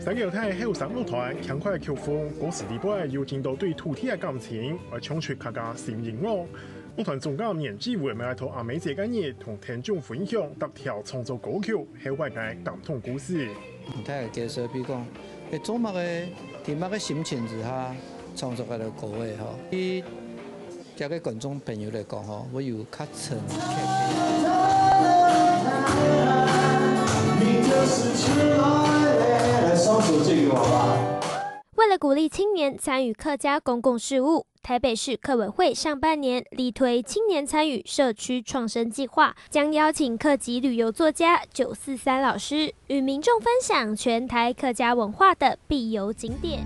在犹太后生乐团强快曲风，歌词里边有见到对土地的感情，而唱出客家新音乐。乐团总监年纪为来同阿美这个日同听众分享特调创作歌曲后外的感动故事。睇下介绍，比如讲，喺做乜嘅點乜嘅心情之下創作嘅歌嘅嗬，對一個觀眾朋友嚟講嗬，會有較深刻为了鼓励青年参与客家公共事务，台北市客委会上半年力推青年参与社区创生计划，将邀请客籍旅游作家943老师与民众分享全台客家文化的必游景点。